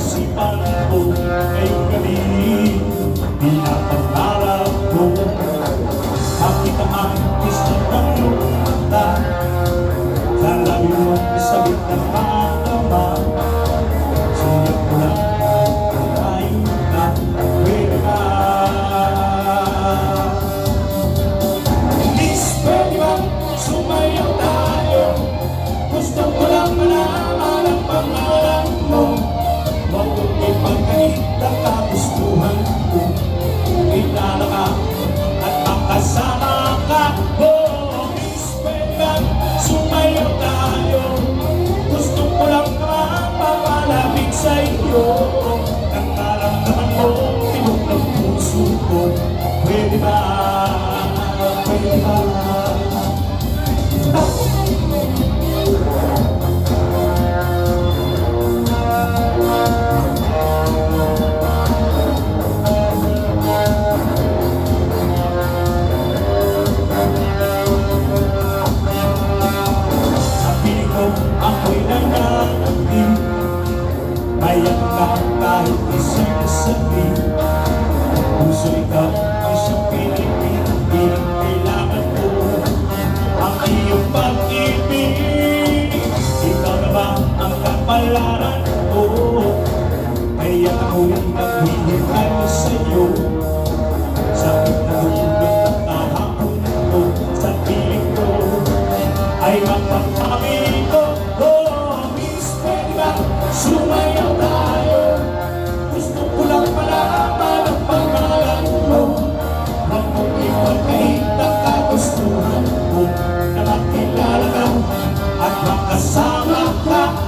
isipan ko ngayong gabi. Pinapangarap ko makita ang isang ng mata sa labi mo isabit ng makama. Siyap ko lang tayo na pwede ka. Miss, pwede bang sumayaw tayo? Gusto ko lang malaman ang pangalan mo. Huwag ipagkait ang kagustuhan ko. Kilala ka at makasama ka. Oh, miss, pwede bang sumayaw tayo? Gusto ko lang mapapalapit sa iyo. Ang karamdaman mo, tinok ng puso ko. Pwede ba? Pwede ba? Ako'y nananatin, mayak ka kahit isang sabi. Puso ikaw ang siyang pinipili, kailangan ko ang iyong pag-ibig. Ikaw na ba ang kapalaran ko? Kaya ako'y naghihintay sa'yo. Sakit na tulog ng tahapon ko sa piling ko ay mapapamili ko. Oh, miss, pwede ba sumayaw tayo? Gusto ko lang malaman ang pangalan mo. Huwag mong ipagkait ang kagustuhan ko na makilala ka at makasama ka.